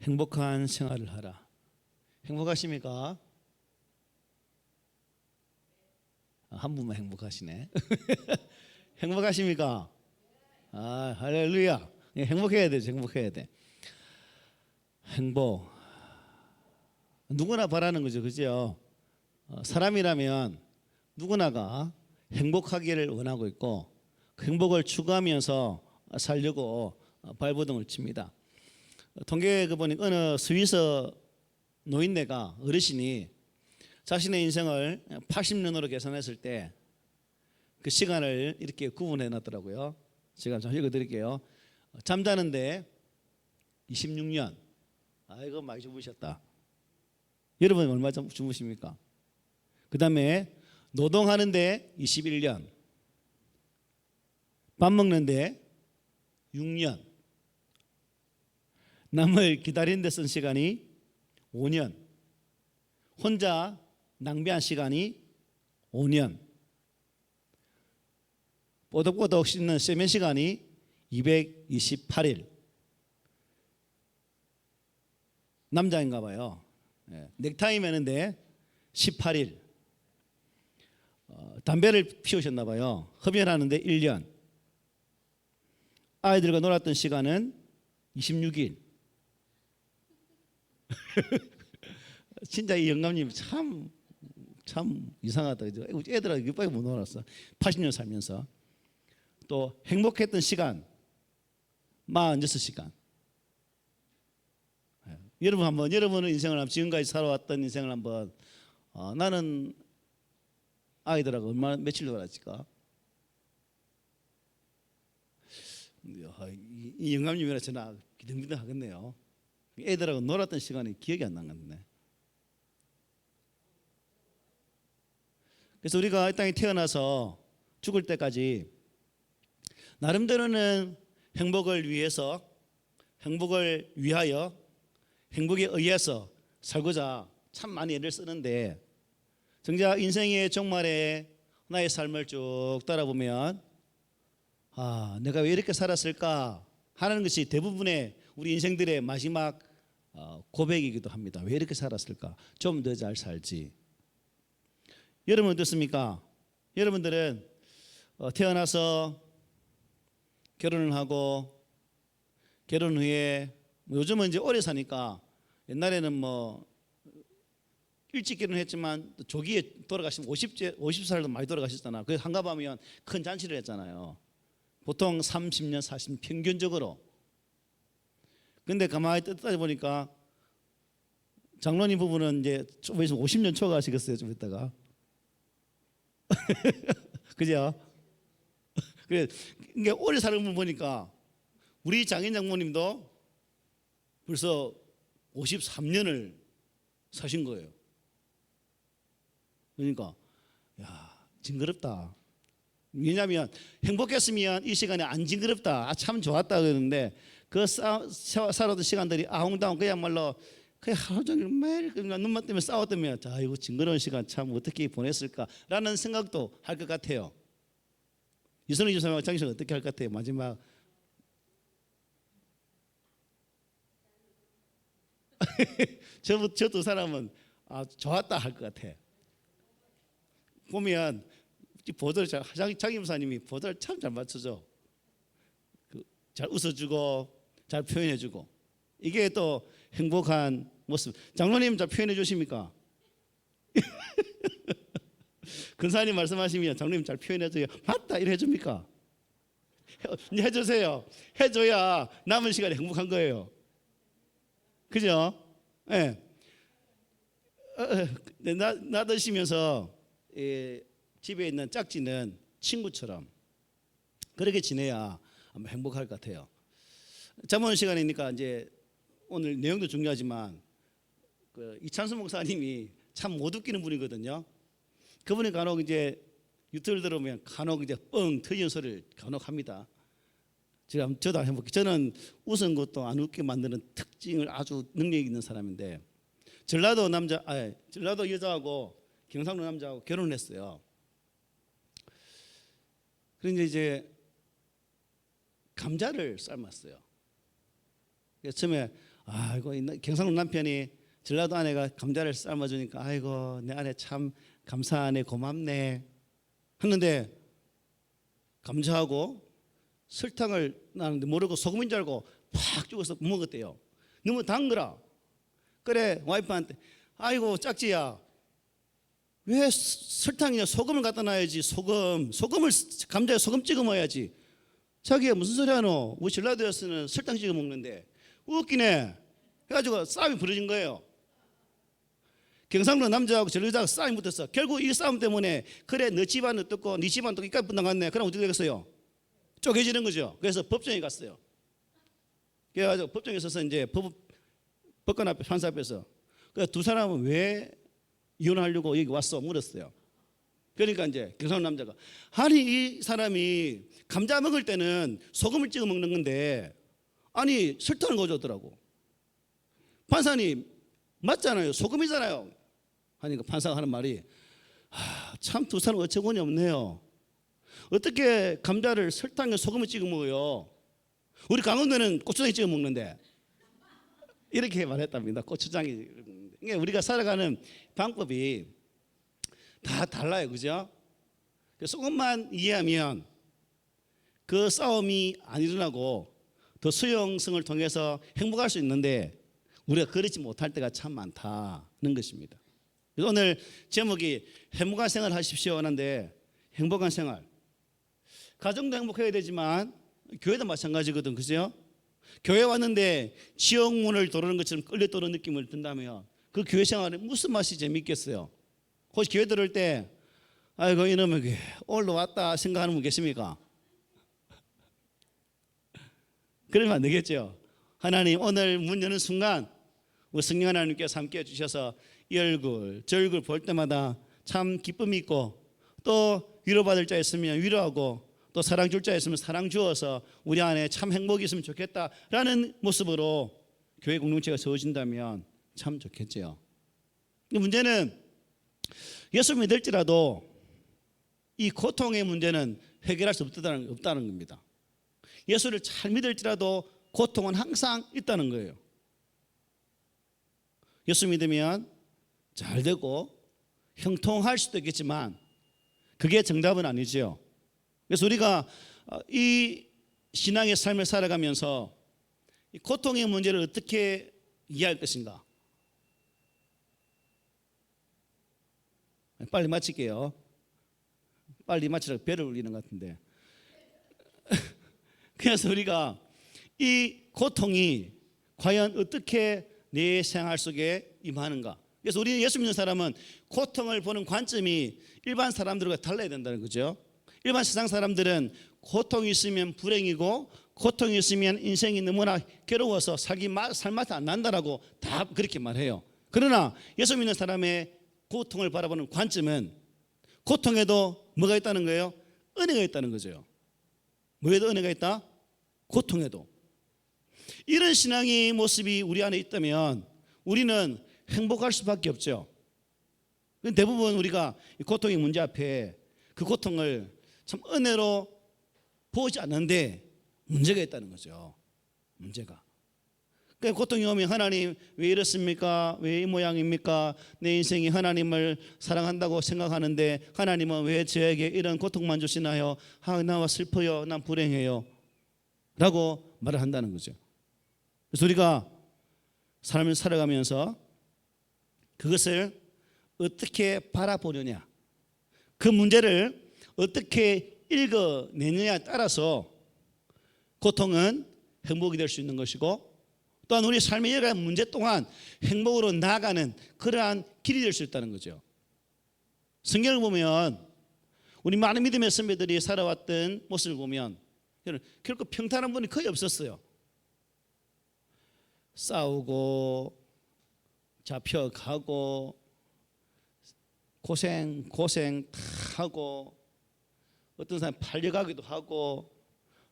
행복한 생활을 하라. 행복하십니까? 한 분만 행복하시네. 행복하십니까? 아, 할렐루야. 행복해야 돼. 행복해야 돼. 행복. 누구나 바라는 거죠. 그죠? 사람이라면 누구나가 행복하기를 원하고 있고 그 행복을 추구하면서 살려고 발버둥을 칩니다. 통계에 보니 어느 스위스 노인네가 어르신이 자신의 인생을 80년으로 계산했을 때 그 시간을 이렇게 구분해 놨더라고요. 제가 좀 읽어드릴게요. 잠자는데 26년. 아이고 많이 주무셨다. 여러분 얼마 주무십니까? 그 다음에 노동하는데 21년, 밥 먹는데 6년, 남을 기다리는 데 쓴 시간이 5년, 혼자 낭비한 시간이 5년, 뽀득뽀득 씻는 세면 시간이 228일. 남자인가 봐요. 넥타이 매는데 18일. 담배를 피우셨나 봐요. 흡연하는데 1년. 아이들과 놀았던 시간은 26일. 진짜 이 영감님 참 이상하다. 애들하고 이빨이 못 놀았어. 80년 살면서. 또 행복했던 시간 46시간. 여러분 한번 여러분의 인생을 지금까지 살아왔던 인생을 한번 나는 아이들하고 얼마나 며칠 놀았을까? 이 영감님이라 전화 기등기등 하겠네요. 애들하고 놀았던 시간이 기억이 안 나겠네. 그래서 우리가 이 땅에 태어나서 죽을 때까지 나름대로는 행복을 위해서, 행복을 위하여, 행복에 의해서 살고자 참 많이 애를 쓰는데 정작 인생의 종말에 나의 삶을 쭉 따라보면 내가 왜 이렇게 살았을까 하는 것이 대부분의 우리 인생들의 마지막 고백이기도 합니다. 왜 이렇게 살았을까? 좀 더 잘 살지. 여러분 어떻습니까? 여러분들은 태어나서 결혼을 하고 결혼 후에 요즘은 이제 오래 사니까 옛날에는 뭐 일찍 결혼했지만 조기에 돌아가시면 50살도 많이 돌아가셨잖아. 그래서 한갑하면 큰 잔치를 했잖아요. 보통 30년, 40년 평균적으로. 근데 가만히 따져보니까 장로님 부부는 이제 좀 있으면 50년 초과하시겠어요. 좀 있다가. 그죠? 그래, 이게 오래 사는 분 보니까 우리 장인 장모님도 벌써 53년을 사신 거예요. 그러니까 징그럽다. 왜냐하면 행복했으면 이 시간에 안 징그럽다. 참 좋았다 그러는데 그 살아던 시간들이 아웅다웅 그야말로 하루 종일 매일 눈만 뜨면 싸웠다면 이거 징그러운 시간 참 어떻게 보냈을까라는 생각도 할 것 같아요. 이선희 집사님하고 장씨는 어떻게 할 것 같아요? 마지막 저 두 사람은 좋았다 할 것 같아. 보면 보도를 장희 집사님이 보도를 참 잘 맞춰줘. 잘 웃어주고 잘 표현해주고 이게 또 행복한 모습. 장로님 잘 표현해 주십니까? 근사님 말씀하시면 장로님 잘 표현해줘요. 맞다 이래 해줍니까? 해주세요. 해줘야 남은 시간에 행복한 거예요. 그죠? 예. 나 드시면서 집에 있는 짝지는 친구처럼 그렇게 지내야 아마 행복할 것 같아요. 잠오는 시간이니까 이제 오늘 내용도 중요하지만 이찬수 목사님이 참 못 웃기는 분이거든요. 그분이 간혹 이제 유튜브를 들어보면 간혹 이제 뻥 터지는 소리를 간혹 합니다. 저도 해볼게요. 저는 웃은 것도 안 웃게 만드는 특징을 아주 능력 있는 사람인데 전라도 여자하고 경상도 남자하고 결혼을 했어요. 그런데 이제 감자를 삶았어요. 처음에 아이고 경상도 남편이 전라도 아내가 감자를 삶아주니까 아이고 내 아내 참 감사하네 고맙네 했는데 감자하고 설탕을 나는데 모르고 소금인 줄 알고 팍 죽어서 먹었대요. 너무 단 거라. 그래 와이프한테 아이고 짝지야 왜 설탕이냐 소금을 갖다 놔야지 소금을 감자에 소금 찍어 먹어야지. 자기야 무슨 소리 하노? 우리 전라도에서는 설탕 찍어 먹는데 웃기네 해가지고 싸움이 벌어진 거예요. 경상도 남자하고 전라도하고 싸움이 붙었어. 결국 이 싸움 때문에 그래 너 집안은 어떻고 네 집안은 어떻게 붙어갔네. 그럼 어떻게 되겠어요? 쪼개지는 거죠. 그래서 법정에 갔어요. 그래가지고 법정에 서서 이제 법관 앞에 판사 앞에서 두 사람은 왜 이혼하려고 여기 왔어 물었어요. 그러니까 이제 경상도 남자가 아니 이 사람이 감자 먹을 때는 소금을 찍어 먹는 건데 아니 설탕을 넣어줬더라고. 판사님 맞잖아요. 소금이잖아요. 하니까 판사가 하는 말이 참 두 사람 어처구니 없네요. 어떻게 감자를 설탕에 소금을 찍어 먹어요? 우리 강원도는 고추장에 찍어 먹는데 이렇게 말했답니다. 고추장이. 우리가 살아가는 방법이 다 달라요. 그죠? 조금만 이해하면 그 싸움이 안 일어나고 더 수용성을 통해서 행복할 수 있는데 우리가 그렇지 못할 때가 참 많다는 것입니다. 그래서 오늘 제목이 행복한 생활 하십시오 하는데 행복한 생활. 가정도 행복해야 되지만 교회도 마찬가지거든. 그죠? 교회 왔는데 지옥문을 도르는 것처럼 끌려 도는 느낌을 든다면 그 교회 생활이 무슨 맛이 재밌겠어요? 혹시 교회 들을 때 아이고 이놈의 오늘도 왔다 생각하는 분 계십니까? 그러면 안 되겠죠. 하나님 오늘 문 여는 순간 우리 성령 하나님께서 함께 해주셔서 이 얼굴 저 얼굴 볼 때마다 참 기쁨이 있고 또 위로받을 자 있으면 위로하고 또 사랑 줄 자 있으면 사랑 주어서 우리 안에 참 행복이 있으면 좋겠다라는 모습으로 교회 공동체가 세워진다면 참 좋겠죠. 문제는 예수 믿을지라도 이 고통의 문제는 해결할 수 없다는 겁니다. 예수를 잘 믿을지라도 고통은 항상 있다는 거예요. 예수 믿으면 잘 되고 형통할 수도 있겠지만 그게 정답은 아니죠. 그래서 우리가 이 신앙의 삶을 살아가면서 이 고통의 문제를 어떻게 이해할 것인가? 빨리 마칠게요. 빨리 마치라고 배를 울리는 것 같은데. 그래서 우리가 이 고통이 과연 어떻게 내 생활 속에 임하는가? 그래서 우리 예수 믿는 사람은 고통을 보는 관점이 일반 사람들과 달라야 된다는 거죠. 일반 세상 사람들은 고통이 있으면 불행이고 고통이 있으면 인생이 너무나 괴로워서 살맛이 안 난다라고 다 그렇게 말해요. 그러나 예수 믿는 사람의 고통을 바라보는 관점은 고통에도 뭐가 있다는 거예요? 은혜가 있다는 거죠. 뭐에도 은혜가 있다? 고통에도. 이런 신앙의 모습이 우리 안에 있다면 우리는 행복할 수밖에 없죠. 대부분 우리가 고통의 문제 앞에 그 고통을 참 은혜로 보지 않는데 문제가 있다는 거죠. 문제가. 그러니까 고통이 오면 하나님 왜 이렇습니까? 왜 이 모양입니까? 내 인생이 하나님을 사랑한다고 생각하는데 하나님은 왜 저에게 이런 고통만 주시나요? 나와 슬퍼요. 난 불행해요. 라고 말을 한다는 거죠. 그래서 우리가 삶을 살아가면서 그것을 어떻게 바라보느냐, 그 문제를 어떻게 읽어내느냐에 따라서 고통은 행복이 될 수 있는 것이고 또한 우리 삶의 여러 문제 동안 행복으로 나아가는 그러한 길이 될 수 있다는 거죠. 성경을 보면 우리 많은 믿음의 선배들이 살아왔던 모습을 보면 결코 평탄한 분이 거의 없었어요. 싸우고 잡혀가고 고생 다 하고 어떤 사람 팔려가기도 하고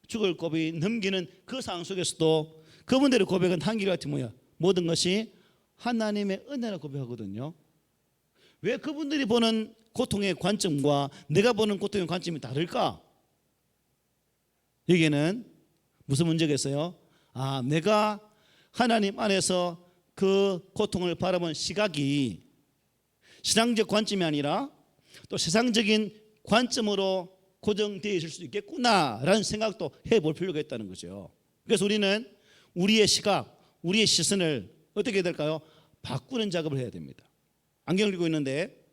죽을 고비 넘기는 그 상황 속에서도 그분들의 고백은 한결같이 뭐야? 모든 것이 하나님의 은혜라 고백하거든요. 왜 그분들이 보는 고통의 관점과 내가 보는 고통의 관점이 다를까? 여기에는 무슨 문제가 있어요? 내가 하나님 안에서 그 고통을 바라본 시각이 신앙적 관점이 아니라 또 세상적인 관점으로 고정되어 있을 수도 있겠구나라는 생각도 해볼 필요가 있다는 거죠. 그래서 우리는 우리의 시각, 우리의 시선을 어떻게 해야 될까요? 바꾸는 작업을 해야 됩니다. 안경을 끼고 있는데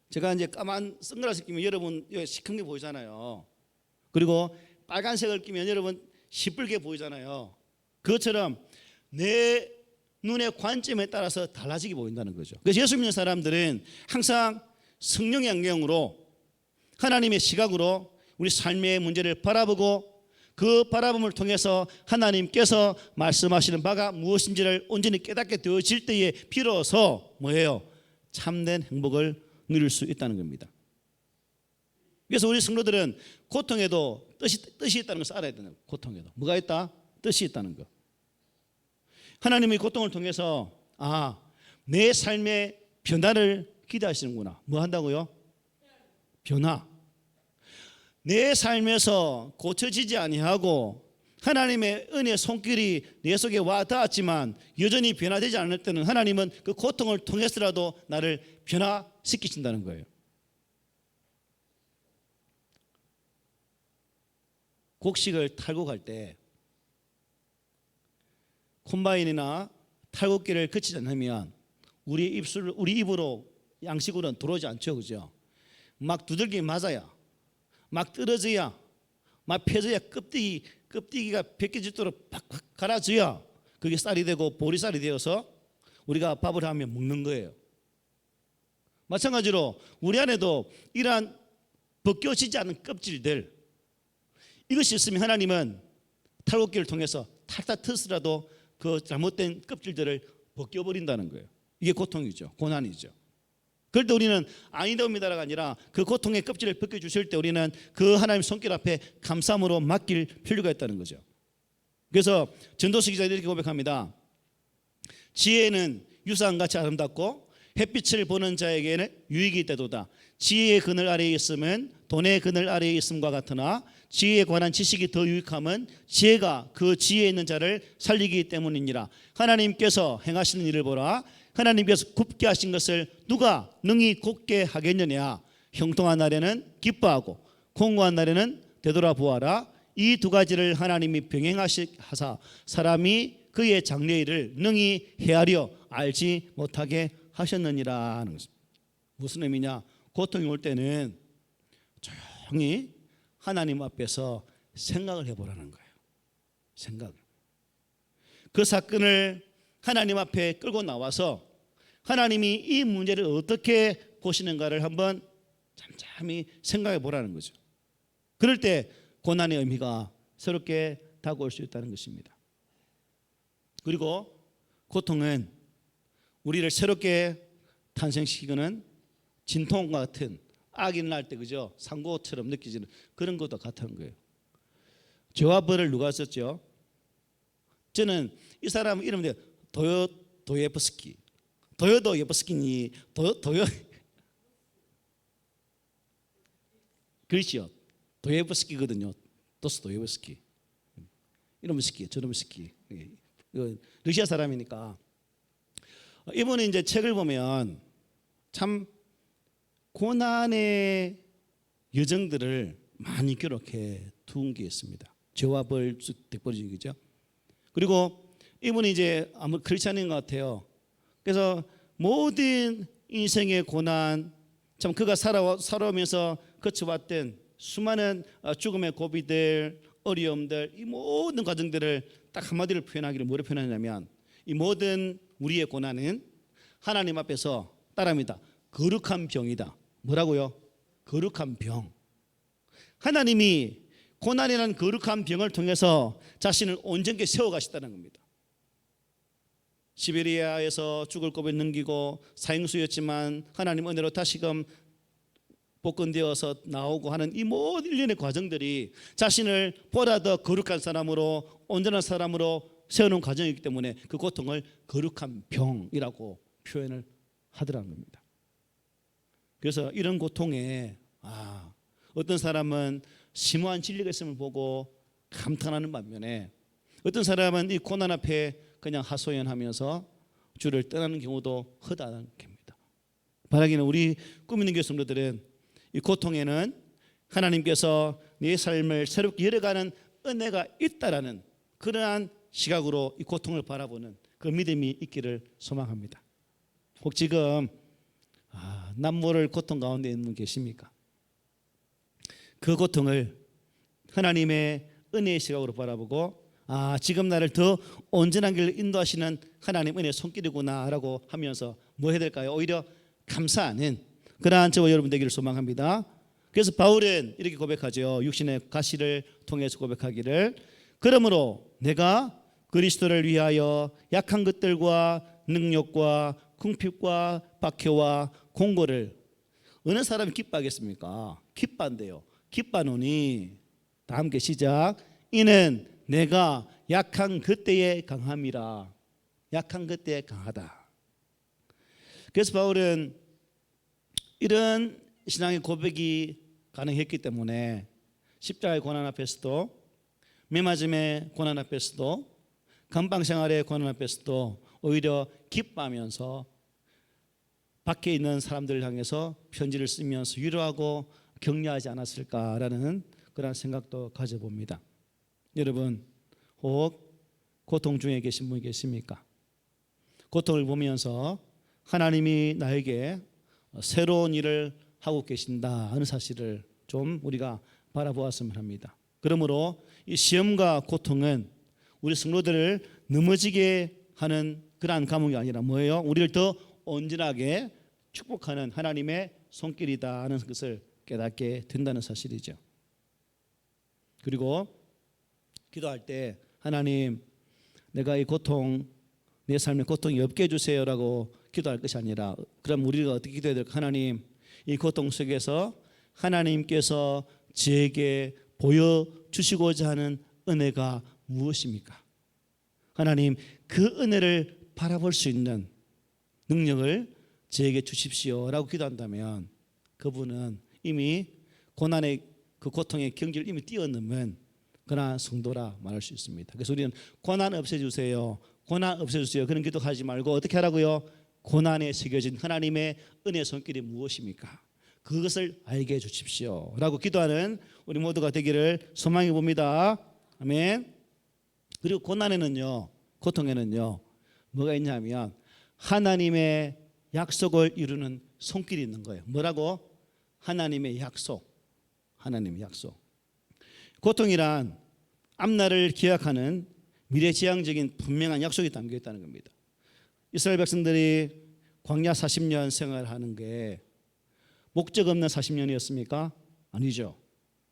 제가 이제 까만 선글라스 끼면 여러분 시큰 게 보이잖아요. 그리고 빨간색을 끼면 여러분 시뻘게 보이잖아요. 그것처럼 내 눈의 관점에 따라서 달라지게 보인다는 거죠. 그래서 예수 믿는 사람들은 항상 성령의 안경으로 하나님의 시각으로 우리 삶의 문제를 바라보고 그 바라봄을 통해서 하나님께서 말씀하시는 바가 무엇인지를 온전히 깨닫게 되어질 때에 비로소 뭐예요? 참된 행복을 누릴 수 있다는 겁니다. 그래서 우리 성도들은 고통에도 뜻이 있다는 것을 알아야 되는 거예요. 고통에도 뭐가 있다? 뜻이 있다는 거. 하나님의 고통을 통해서 내 삶의 변화를 기대하시는구나. 뭐 한다고요? 변화. 내 삶에서 고쳐지지 아니하고 하나님의 은혜의 손길이 내 속에 와 닿았지만 여전히 변화되지 않을 때는 하나님은 그 고통을 통해서라도 나를 변화시키신다는 거예요. 곡식을 탈고 갈 때 콤바인이나 탈곡기를 거치지 않으면 우리 입으로 양식으로는 들어오지 않죠, 그죠? 막 두들기 맞아야, 막 떨어져야, 막 펴져야 껍데기가 벗겨지도록 팍팍 갈아줘야 그게 쌀이 되고 보리쌀이 되어서 우리가 밥을 하며 먹는 거예요. 마찬가지로 우리 안에도 이러한 벗겨지지 않은 껍질들, 이것이 있으면 하나님은 탈곡기를 통해서 탈탈 터서라도 그 잘못된 껍질들을 벗겨버린다는 거예요. 이게 고통이죠. 고난이죠. 그럴 때 우리는 아니다옵니다가 아니라 그 고통의 껍질을 벗겨주실 때 우리는 그 하나님의 손길 앞에 감사함으로 맡길 필요가 있다는 거죠. 그래서 전도서 기자들이 이렇게 고백합니다. 지혜는 유산같이 아름답고 햇빛을 보는 자에게는 유익이 있다도다. 지혜의 그늘 아래에 있으면 돈의 그늘 아래에 있음과 같으나 지혜에 관한 지식이 더 유익함은 지혜가 그 지혜에 있는 자를 살리기 때문이니라. 하나님께서 행하시는 일을 보라. 하나님께서 굽게 하신 것을 누가 능히 곱게 하겠느냐. 형통한 날에는 기뻐하고 공고한 날에는 되돌아보아라. 이 두 가지를 하나님이 병행하사 사람이 그의 장래일을 능히 헤아려 알지 못하게 하셨느니라 하는 것입니다. 무슨 의미냐? 고통이 올 때는 조용히 하나님 앞에서 생각을 해보라는 거예요. 생각을. 그 사건을 하나님 앞에 끌고 나와서 하나님이 이 문제를 어떻게 보시는가를 한번 잠잠히 생각해 보라는 거죠. 그럴 때 고난의 의미가 새롭게 다가올 수 있다는 것입니다. 그리고 고통은 우리를 새롭게 탄생시키는 진통과 같은 악이 날 때 그죠? 상고처럼 느껴지는 그런 것도 같은 거예요. 죄와 벌을 누가 썼죠? 저는 이 사람 이름이 도예프스키. 도예프스키니 도요 그렇죠. 도예프스키거든요. 도스토예프스키. 이놈의 스키, 저놈의 스키. 러시아 사람이니까 이분이 이제 책을 보면 참 고난의 여정들을 많이 기록해 둔 게 있습니다. 죄와 벌 득벌이죠. 그리고 이분이 이제 아무 크리스찬인 것 같아요. 그래서 모든 인생의 고난, 참 그가 살아오면서 거쳐왔던 수많은 죽음의 고비들, 어려움들, 이 모든 과정들을 딱 한마디로 표현하기를 뭐로 표현하냐면 이 모든 우리의 고난은 하나님 앞에서 따라합니다. 거룩한 병이다. 뭐라고요? 거룩한 병. 하나님이 고난이라는 거룩한 병을 통해서 자신을 온전히 세워가시다는 겁니다. 시베리아에서 죽을 고비를 넘기고 사형수였지만 하나님 은혜로 다시금 복권되어서 나오고 하는 이 모든 일련의 과정들이 자신을 보다 더 거룩한 사람으로 온전한 사람으로 세우는 과정이기 때문에 그 고통을 거룩한 병이라고 표현을 하더라는 겁니다. 그래서 이런 고통에 어떤 사람은 심오한 진리가 있음을 보고 감탄하는 반면에 어떤 사람은 이 고난 앞에 그냥 하소연하면서 주를 떠나는 경우도 허다한 겁니다. 바라기는 우리 꿈 있는 교회 성도들은 이 고통에는 하나님께서 네 삶을 새롭게 열어가는 은혜가 있다라는 그러한 시각으로 이 고통을 바라보는 그 믿음이 있기를 소망합니다. 혹 지금 남모를 고통 가운데 있는 분 계십니까? 그 고통을 하나님의 은혜의 시각으로 바라보고 지금 나를 더 온전한 길로 인도하시는 하나님 은혜의 손길이구나라고 하면서 뭐 해야 될까요? 오히려 감사하는 그러한 저와 여러분 되기를 소망합니다. 그래서 바울은 이렇게 고백하죠. 육신의 가시를 통해서 고백하기를 그러므로 내가 그리스도를 위하여 약한 것들과 능력과 궁핍과 박해와 공고를 어느 사람이 기뻐하겠습니까? 기뻐한대요. 기뻐하노니 다 함께 시작. 이는 내가 약한 그때에 강함이라. 약한 그때에 강하다. 그래서 바울은 이런 신앙의 고백이 가능했기 때문에 십자가의 고난 앞에서도 매맞음의 고난 앞에서도 감방생활의 고난 앞에서도 오히려 기뻐하면서 밖에 있는 사람들을 향해서 편지를 쓰면서 위로하고 격려하지 않았을까라는 그런 생각도 가져봅니다. 여러분 혹 고통 중에 계신 분이 계십니까? 고통을 보면서 하나님이 나에게 새로운 일을 하고 계신다 하는 사실을 좀 우리가 바라보았으면 합니다. 그러므로 이 시험과 고통은 우리 성도들을 넘어지게 하는 그러한 감옥이 아니라 뭐예요? 우리를 더 온전하게 축복하는 하나님의 손길이다 하는 것을 깨닫게 된다는 사실이죠. 그리고 기도할 때 하나님 내가 이 고통 내 삶의 고통이 없게 해주세요라고 기도할 것이 아니라 그럼 우리가 어떻게 기도해야 될까? 하나님 이 고통 속에서 하나님께서 저에게 보여주시고자 하는 은혜가 무엇입니까? 하나님 그 은혜를 바라볼 수 있는 능력을 저에게 주십시오라고 기도한다면 그분은 이미 고난의 그 고통의 경지를 이미 뛰어넘은 그러한 성도라 말할 수 있습니다. 그래서 우리는 고난 없애주세요, 고난 없애주세요 그런 기도하지 말고 어떻게 하라고요? 고난에 새겨진 하나님의 은혜의 손길이 무엇입니까? 그것을 알게 해주십시오 라고 기도하는 우리 모두가 되기를 소망해 봅니다. 아멘. 그리고 고통에는요 뭐가 있냐면 하나님의 약속을 이루는 손길이 있는 거예요. 뭐라고? 하나님의 약속. 하나님의 약속. 고통이란 앞날을 기약하는 미래지향적인 분명한 약속이 담겨 있다는 겁니다. 이스라엘 백성들이 광야 40년 생활하는 게 목적 없는 40년이었습니까? 아니죠.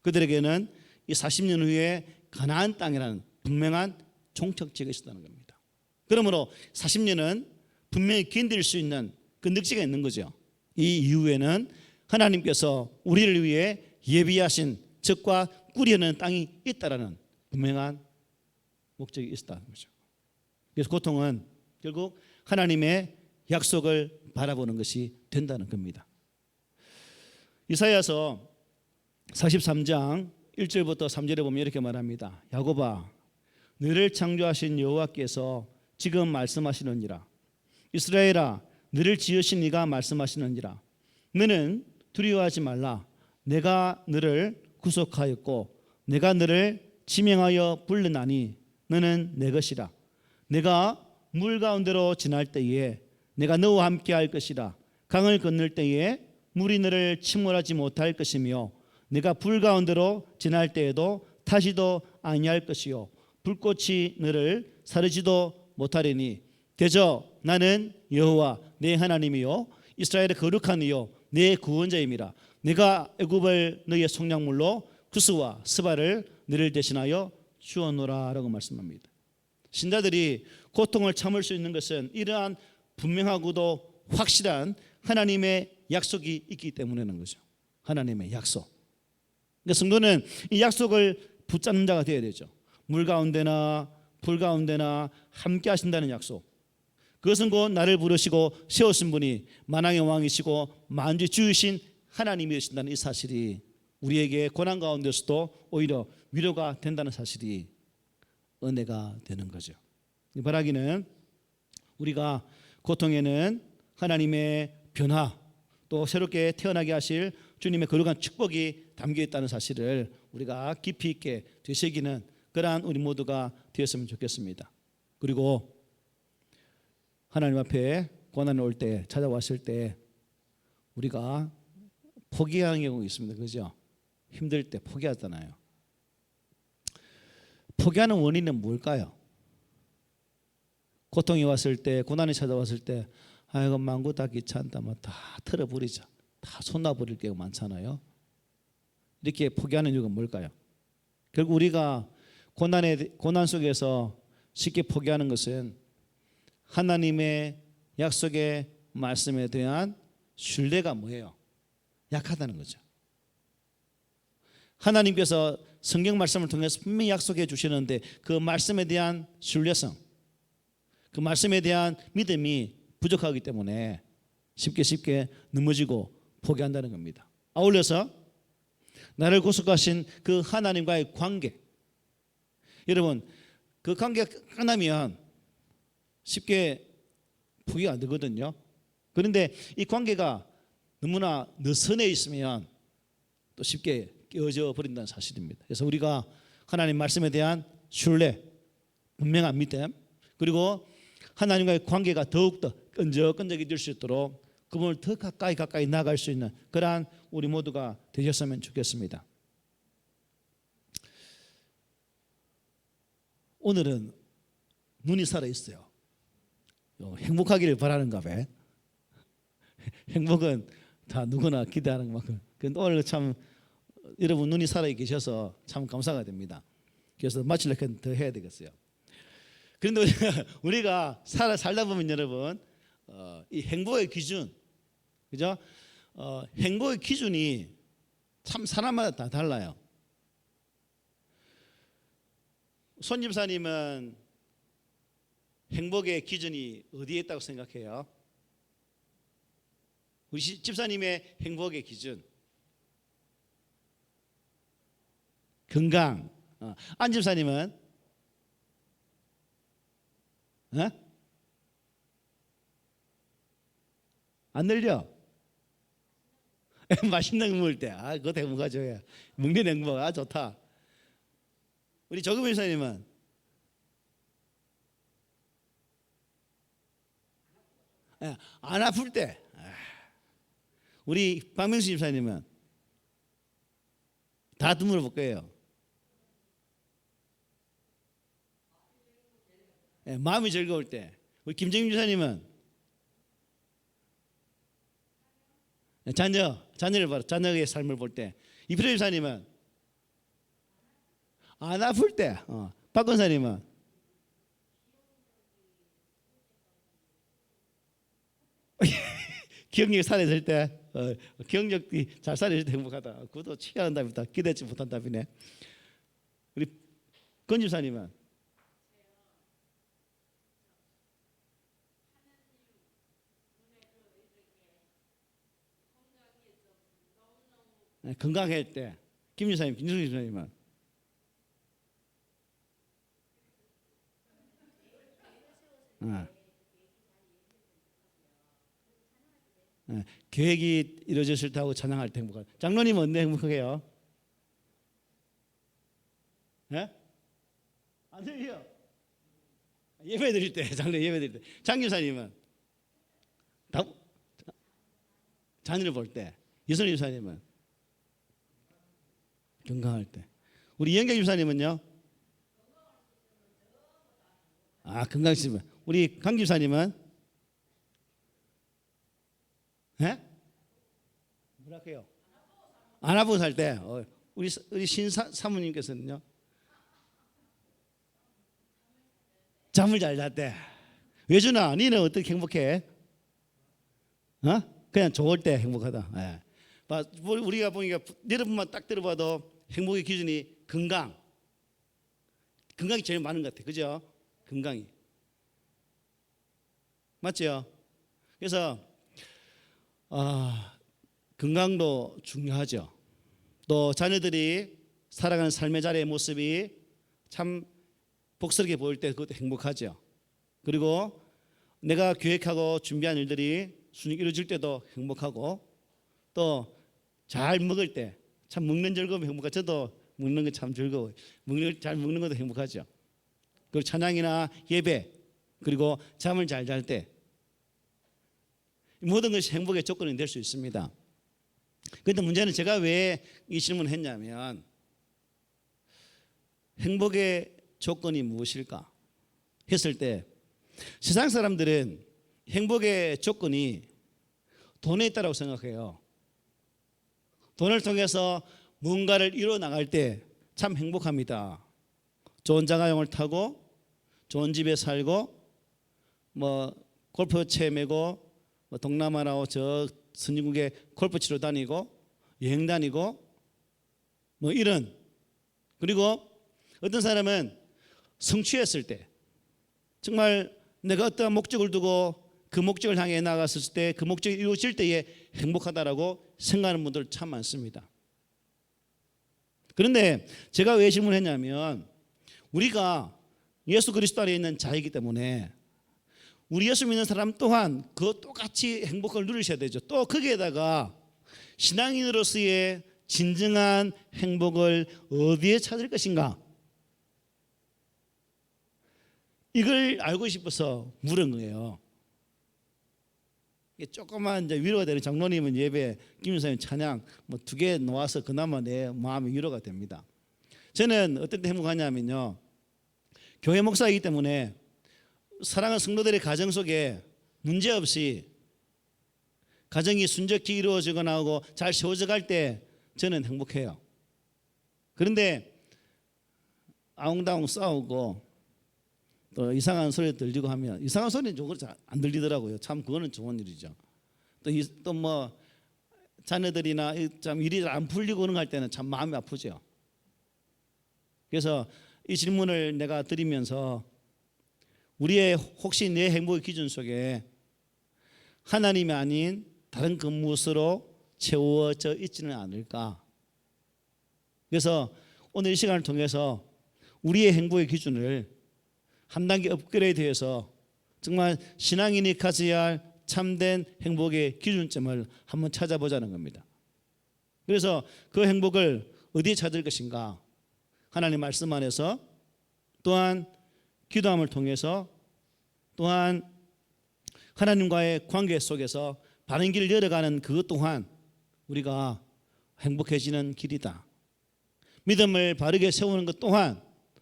그들에게는 이 40년 후에 가나안 땅이라는 분명한 종착지가 있었다는 겁니다. 그러므로 40년은 분명히 견딜 수 있는 그 늑지가 있는 거죠. 이 이후에는 하나님께서 우리를 위해 예비하신 적과 꾸려는 땅이 있다라는 분명한 목적이 있었다는 거죠. 그래서 고통은 결국 하나님의 약속을 바라보는 것이 된다는 겁니다. 이사야서 43장 1절부터 3절에 보면 이렇게 말합니다. 야곱아 너를 창조하신 여호와께서 지금 말씀하시느니라. 이스라엘아 너를 지으신 이가 말씀하시느니라. 너는 두려워하지 말라. 내가 너를 구속하였고 내가 너를 지명하여 불렀나니 너는 내 것이라. 내가 물 가운데로 지날 때에 내가 너와 함께 할 것이라. 강을 건널 때에 물이 너를 침몰하지 못할 것이며 내가 불 가운데로 지날 때에도 타지도 아니할 것이요 불꽃이 너를 사르지도 못하리니 대저 나는 여호와 내 하나님이요 이스라엘의 거룩한 이요 내 구원자임이라. 내가 애굽을 너희의 속량물로 구스와 스바를 너를 대신하여 주었노라 라고 말씀합니다. 신자들이 고통을 참을 수 있는 것은 이러한 분명하고도 확실한 하나님의 약속이 있기 때문에는 거죠. 하나님의 약속. 그러니까 성도는 이 약속을 붙잡는 자가 되어야 되죠. 물 가운데나 불 가운데나 함께 하신다는 약속. 그것은 곧 나를 부르시고 세우신 분이 만왕의 왕이시고 만주의 주이신 하나님이신다는 이 사실이 우리에게 고난 가운데서도 오히려 위로가 된다는 사실이 은혜가 되는 거죠. 이 바라기는 우리가 고통에는 하나님의 변화, 또 새롭게 태어나게 하실 주님의 거룩한 축복이 담겨 있다는 사실을 우리가 깊이 있게 되새기는 그러한 우리 모두가 되었으면 좋겠습니다. 그리고 하나님 앞에 고난이 올 때, 찾아왔을 때 우리가 포기하는 경우가 있습니다. 그죠? 힘들 때 포기하잖아요. 포기하는 원인은 뭘까요? 고통이 왔을 때, 고난이 찾아왔을 때, 아이고 망고 다 귀찮다, 뭐 다 털어버리자, 다 쏟아버릴 경우가 많잖아요. 이렇게 포기하는 이유가 뭘까요? 결국 우리가 고난 속에서 쉽게 포기하는 것은 하나님의 약속의 말씀에 대한 신뢰가 뭐예요? 약하다는 거죠. 하나님께서 성경 말씀을 통해서 분명히 약속해 주시는데 그 말씀에 대한 신뢰성, 그 말씀에 대한 믿음이 부족하기 때문에 쉽게 넘어지고 포기한다는 겁니다. 아울러서 나를 구속하신 그 하나님과의 관계, 여러분 그 관계가 끝나면 쉽게 포기가 안 되거든요. 그런데 이 관계가 너무나 느슨해 있으면 또 쉽게 깨어져 버린다는 사실입니다. 그래서 우리가 하나님 말씀에 대한 신뢰, 분명한 믿음, 그리고 하나님과의 관계가 더욱더 끈적끈적해질 수 있도록 그분을 더 가까이 나아갈 수 있는 그러한 우리 모두가 되셨으면 좋겠습니다. 오늘은 눈이 살아있어요. 행복하기를 바라는가 봐. 행복은 다 누구나 기대하는 만큼. 오늘 참 여러분 눈이 살아 계셔서 참 감사가 됩니다. 그래서 마치려고 더 해야 되겠어요. 그런데 우리가 살다 보면 여러분 이 행복의 기준, 그죠? 행복의 기준이 참 사람마다 다 달라요. 손 집사님은 행복의 기준이 어디에 있다고 생각해요? 우리 집사님의 행복의 기준, 건강. 안 집사님은 안 늘려. 맛있는 거 먹을 때, 그것도 행복하죠. 먹는 행복, 좋다. 우리 조금현 집사님은 안 아플 때. 우리 박명수 집사님은 다 물어볼 거예요. 마음이 즐거울 때. 우리 김정민 집사님은 자녀를 봐라. 자녀의 삶을 볼 때. 이필호 집사님은 안 아플 때. 박 권사님은 기억력이 살아있을 때. 기억력이 잘 살아있을 때 행복하다. 그것도 취하는 답이다. 기대치 못한 답이네. 우리 권 집사님은 건강할 때. 김 집사님, 김정희 집사님은 계획이 이루어졌을 때 하고 찬양할 때 행복하다. 장로님은 언제 행복해요? 안 들려. 예배 드릴 때, 장로 예배 드릴 때. 장 집사님은 자녀를 볼 때. 이선 집사님은 건강할 때. 우리 이영경 집사님은요? 건강했으면. 우리 강 집사님은? 뭐랄까요? 안 아프고 살 때. 우리 신사모님께서는요? 잠을 잘 잘 때. 외준아, 니는 어떻게 행복해? 그냥 좋을 때 행복하다. 우리가 보니까 여러분만 딱 들어봐도 행복의 기준이 건강이 제일 많은 것 같아요. 그죠? 건강이. 맞죠? 그래서 건강도 중요하죠. 또 자녀들이 살아가는 삶의 자리의 모습이 참 복스럽게 보일 때 그것도 행복하죠. 그리고 내가 계획하고 준비한 일들이 순익 이루어질 때도 행복하고, 또 잘 먹을 때 참 먹는 즐거움이 행복하고, 저도 먹는 거 참 즐거워요. 잘 먹는 것도 행복하죠. 그리고 찬양이나 예배, 그리고 잠을 잘 잘 때, 모든 것이 행복의 조건이 될 수 있습니다. 그런데 문제는 제가 왜 이 질문을 했냐면, 행복의 조건이 무엇일까 했을 때, 세상 사람들은 행복의 조건이 돈에 있다고 생각해요. 돈을 통해서 뭔가를 이루어 나갈 때 참 행복합니다. 좋은 자가용을 타고, 좋은 집에 살고, 뭐 골프채 메고, 뭐 동남아나 저 선진국에 골프 치러 다니고, 여행 다니고, 뭐 이런. 그리고 어떤 사람은 성취했을 때, 정말 내가 어떠한 목적을 두고 그 목적을 향해 나갔을 때, 그 목적이 이루어질 때에 행복하다라고 생각하는 분들 참 많습니다. 그런데 제가 왜 질문했냐면, 우리가 예수 그리스도 안에 있는 자이기 때문에 우리 예수 믿는 사람 또한 그 똑같이 행복을 누리셔야 되죠. 또 거기에다가 신앙인으로서의 진정한 행복을 어디에 찾을 것인가, 이걸 알고 싶어서 물은 거예요. 조금만 이제 위로가 되는 장로님은 예배, 김윤사님 찬양 뭐 2개 놓아서 그나마 내 마음이 위로가 됩니다. 저는 어떤 때 행복하냐면요, 교회 목사이기 때문에 사랑하는 성도들의 가정 속에 문제없이 가정이 순적히 이루어지거나 하고 잘 세워져 갈 때 저는 행복해요. 그런데 아웅다웅 싸우고 또 이상한 소리 들리고 하면, 이상한 소리는 저거 잘 안 들리더라고요. 참 그거는 좋은 일이죠. 또 뭐 자녀들이나 참 일이 잘 안 풀리고 그런 거 할 때는 참 마음이 아프죠. 그래서 이 질문을 내가 드리면서, 우리의 혹시 내 행복의 기준 속에 하나님이 아닌 다른 그 무엇으로 채워져 있지는 않을까. 그래서 오늘 이 시간을 통해서 우리의 행복의 기준을 한 단계 업그레이드해서 정말 신앙인이 가져야 할 참된 행복의 기준점을 한번 찾아보자는 겁니다. 그래서 그 행복을 어디에 찾을 것인가, 하나님 말씀 안에서, 또한 기도함을 통해서, 또한 하나님과의 관계 속에서 바른 길을 열어가는 그것 또한 우리가 행복해지는 길이다. 믿음을 바르게 세우는 것 또한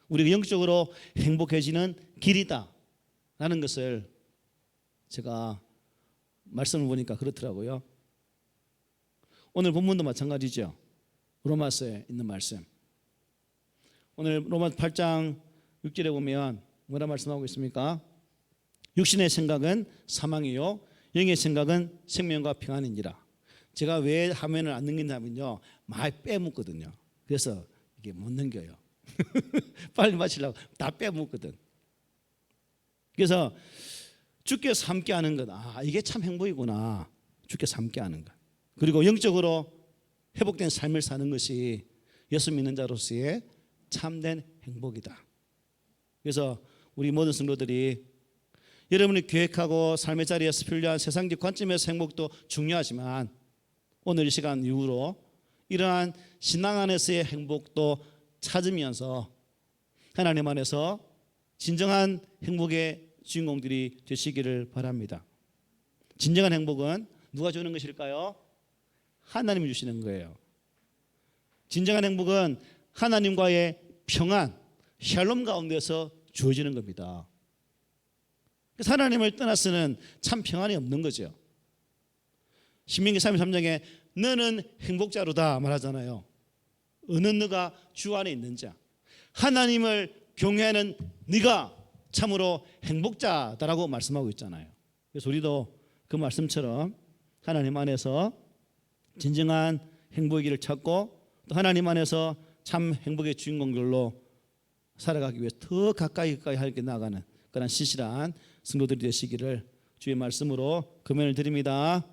우리가 영적으로 행복해지는 길이다 라는 것을 제가 말씀을 보니까 그렇더라고요. 오늘 본문도 마찬가지죠. 로마서에 있는 말씀, 오늘 로마 8장 6절에 보면 뭐라 말씀하고 있습니까? 육신의 생각은 사망이요 영의 생각은 생명과 평안이니라. 제가 왜 화면을 안 넘긴다면요, 많이 빼먹거든요. 그래서 이게 못 넘겨요. 빨리 마치려고 다 빼먹거든. 그래서 주께서 함께하는 것, 이게 참 행복이구나. 주께서 함께하는 것, 그리고 영적으로 회복된 삶을 사는 것이 예수 믿는 자로서의 참된 행복이다. 그래서 우리 모든 성도들이 여러분이 계획하고 삶의 자리에서 필요한 세상적 관점에서 행복도 중요하지만, 오늘 이 시간 이후로 이러한 신앙 안에서의 행복도 찾으면서 하나님 안에서 진정한 행복의 주인공들이 되시기를 바랍니다. 진정한 행복은 누가 주는 것일까요? 하나님이 주시는 거예요. 진정한 행복은 하나님과의 평안, 샬롬 가운데서 주어지는 겁니다. 그래서 하나님을 떠나서는 참 평안이 없는 거죠. 신명기 33장에 너는 행복자로다 말하잖아요. 어느 너가 주 안에 있는 자, 하나님을 경외하는 네가 참으로 행복자다라고 말씀하고 있잖아요. 그래서 우리도 그 말씀처럼 하나님 안에서 진정한 행복의 길을 찾고, 또 하나님 안에서 참 행복의 주인공들로 살아가기 위해 더 가까이 하게 나가는 그런 시실한 성도들이 되시기를 주의 말씀으로 금연을 드립니다.